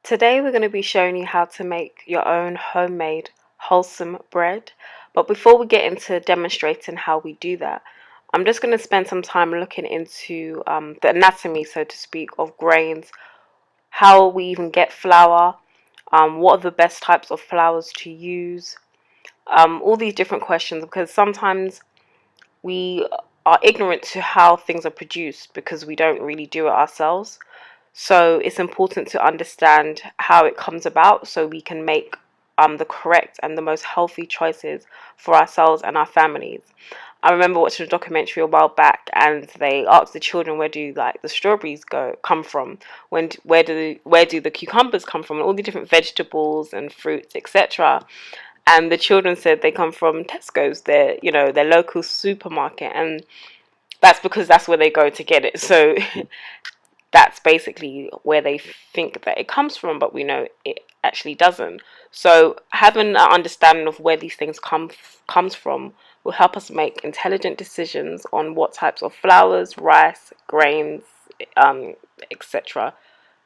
Today we're going to be showing you how to make your own homemade wholesome bread. But before we get into demonstrating how we do that, I'm just going to spend some time looking into the anatomy, so to speak, of grains, how we even get flour, what are the best types of flours to use, all these different questions, because sometimes we are ignorant to how things are produced because we don't really do it ourselves. So it's important to understand how it comes about so we can make the correct and the most healthy choices for ourselves and our families. I remember watching a documentary a while back, and they asked the children, where do the strawberries come from? Where do the cucumbers come from? And all the different vegetables and fruits, etc. And the children said they come from Tesco's, their local supermarket, and that's because that's where they go to get it. So that's basically where they think that it comes from, but we know it actually doesn't. So having an understanding of where these things comes from will help us make intelligent decisions on what types of flours, rice, grains, etc.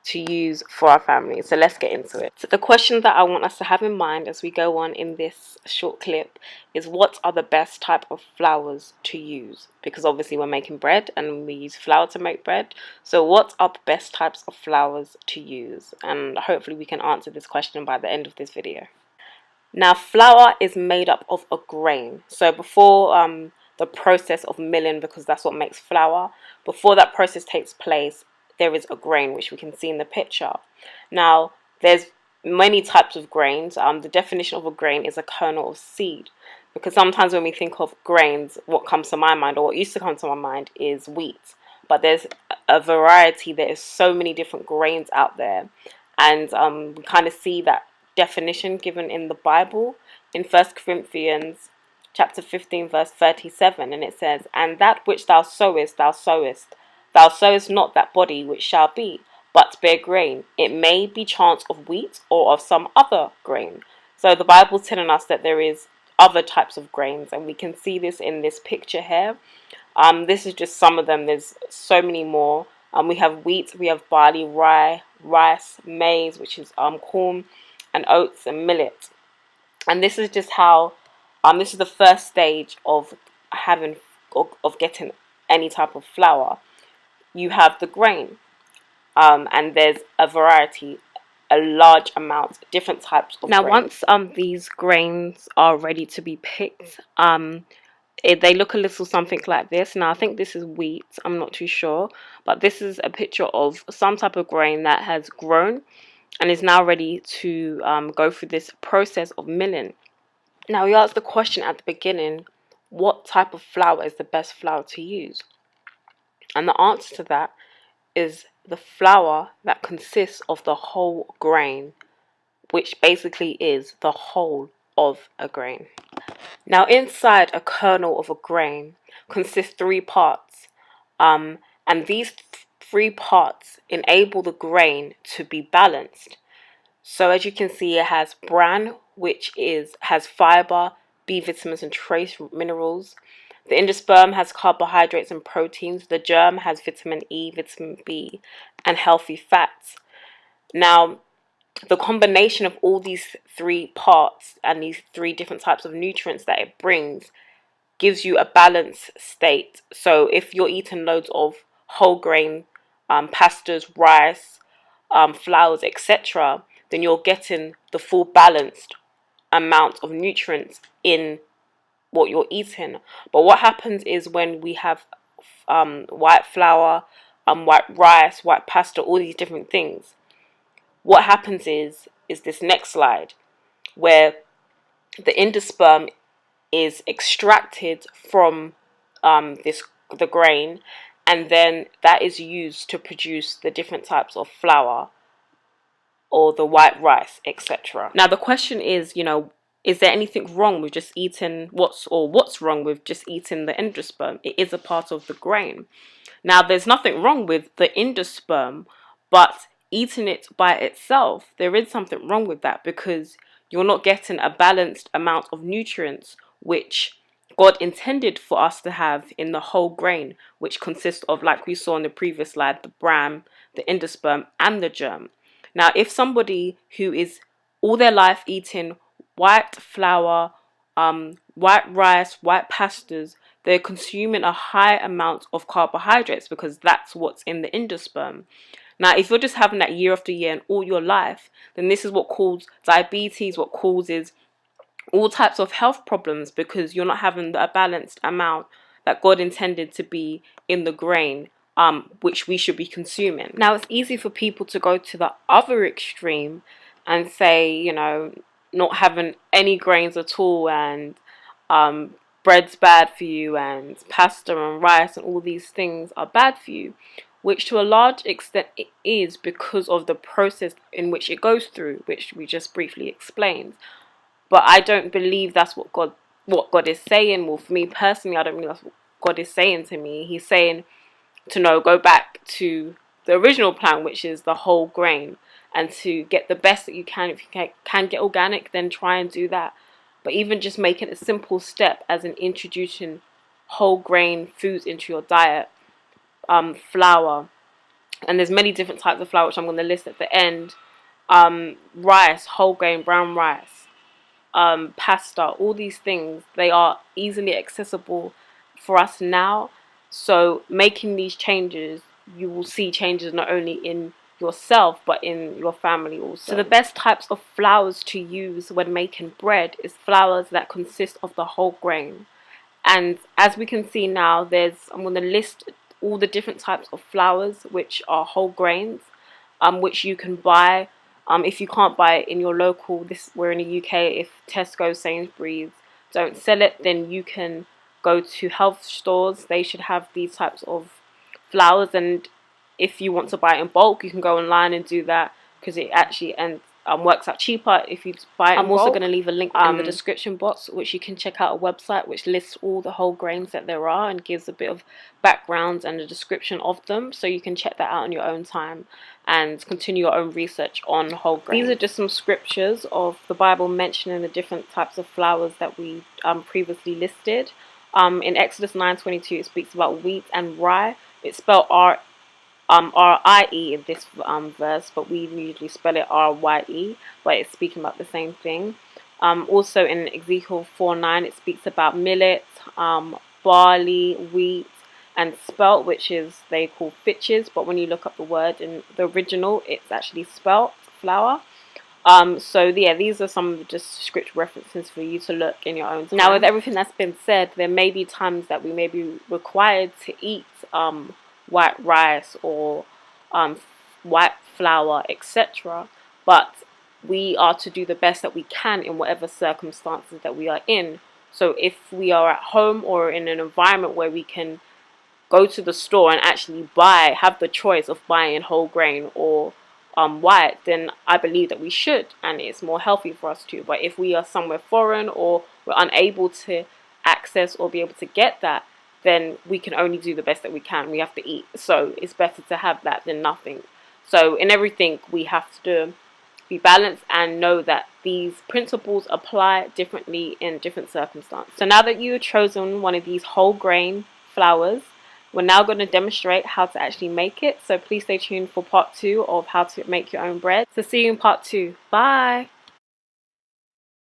to use for our family. So let's get into it. So the question that I want us to have in mind as we go on in this short clip is, what are the best type of flours to use? Because obviously we're making bread and we use flour to make bread. So what are the best types of flours to use? And hopefully we can answer this question by the end of this video. Now, flour is made up of a grain. So before the process of milling, because that's what makes flour, before that process takes place, there is a grain, which we can see in the picture. Now, there's many types of grains. The definition of a grain is a kernel of seed, because sometimes when we think of grains, what comes to my mind, or what used to come to my mind, is wheat. But there's a variety. There is so many different grains out there, and we kind of see that definition given in the Bible in 1 Corinthians chapter 15 verse 37, and it says, "And that which thou sowest, thou sowest. Thou sowest not that body which shall be, but bear grain. It may be chance of wheat or of some other grain." So the Bible's telling us that there is other types of grains, and we can see this in this picture here. This is just some of them. There's so many more. We have wheat, we have barley, rye, rice, maize, which is corn, and oats and millet. And this is just how this is the first stage of getting any type of flour. You have the grain, and there's a variety, a large amount, different types of grains. Once these grains are ready to be picked, they look a little something like this. Now I think this is wheat, I'm not too sure, but this is a picture of some type of grain that has grown and is now ready to go through this process of milling. Now we asked the question at the beginning, what type of flour is the best flour to use? And the answer to that is the flour that consists of the whole grain, which basically is the whole of a grain. Now inside a kernel of a grain consists three parts, and these three parts enable the grain to be balanced. So as you can see, it has BRAN, which has fiber, B vitamins and trace minerals. The endosperm has carbohydrates and proteins. The germ has vitamin E, vitamin B, and healthy fats. Now, the combination of all these three parts and these three different types of nutrients that it brings gives you a balanced state. So if you're eating loads of whole grain, pastas, rice, flours, etc., then you're getting the full balanced amount of nutrients in what you're eating. But what happens is when we have white flour, white rice, white pasta, all these different things, what happens is this next slide, where the endosperm is extracted from the grain, and then that is used to produce the different types of flour or the white rice, etc. Now the question is, is there anything wrong with just eating what's wrong with just eating the endosperm? It is a part of the grain. Now there's nothing wrong with the endosperm, but eating it by itself, there is something wrong with that, because you're not getting a balanced amount of nutrients which God intended for us to have in the whole grain, which consists of, like we saw in the previous slide, the BRAN, the endosperm, and the germ. Now, if somebody who is all their life eating white flour, white rice, white pastas, they're consuming a high amount of carbohydrates because that's what's in the endosperm. Now, if you're just having that year after year and all your life, then this is what causes diabetes, what causes all types of health problems, because you're not having a balanced amount that God intended to be in the grain, which we should be consuming. Now, it's easy for people to go to the other extreme and say, you know, not having any grains at all, and bread's bad for you, and pasta and rice and all these things are bad for you, which to a large extent it is, because of the process in which it goes through, which we just briefly explained. But I don't believe that's what God is saying. Well, for me personally, I don't believe that's what God is saying to me. He's saying to go back to the original plan, which is the whole grain, and to get the best that you can. If you can get organic, then try and do that. But even just making a simple step as in introducing whole grain foods into your diet, flour, and there's many different types of flour which I'm going to list at the end. Rice, whole grain, brown rice, pasta, all these things, they are easily accessible for us now. So making these changes, you will see changes not only in yourself but in your family also. So the best types of flours to use when making bread is flours that consist of the whole grain. And as we can see now, I'm going to list all the different types of flours which are whole grains, which you can buy. If you can't buy it in your local, we're in the UK, if Tesco, Sainsbury's don't sell it, then you can go to health stores. They should have these types of flours, and if you want to buy it in bulk, you can go online and do that, because it actually works out cheaper if you buy it in bulk. I'm also going to leave a link in the description box, which you can check out a website which lists all the whole grains that there are and gives a bit of background and a description of them, so you can check that out on your own time and continue your own research on whole grains. These are just some scriptures of the Bible mentioning the different types of flours that we previously listed. In Exodus 9:22, it speaks about wheat and rye. It's spelled R-I-E in this verse, but we usually spell it R-Y-E, but it's speaking about the same thing. Also in Ezekiel 4:9, it speaks about millet, barley, wheat, and spelt, which is they call fitches, but when you look up the word in the original, it's actually spelt flour. So yeah, these are some of the just script references for you to look in your own time. Now, with everything that's been said, there may be times that we may be required to eat white rice or white flour, etc. But we are to do the best that we can in whatever circumstances that we are in. So if we are at home or in an environment where we can go to the store and actually have the choice of buying whole grain or white, then I believe that we should, and it's more healthy for us too. But if we are somewhere foreign or we're unable to access or be able to get that, then we can only do the best that we can. We have to eat, so it's better to have that than nothing. So in everything, we have to be balanced and know that these principles apply differently in different circumstances. So now that you've chosen one of these whole grain flours, we're now going to demonstrate how to actually make it. So please stay tuned for part 2 of how to make your own bread. So see you in part 2. Bye!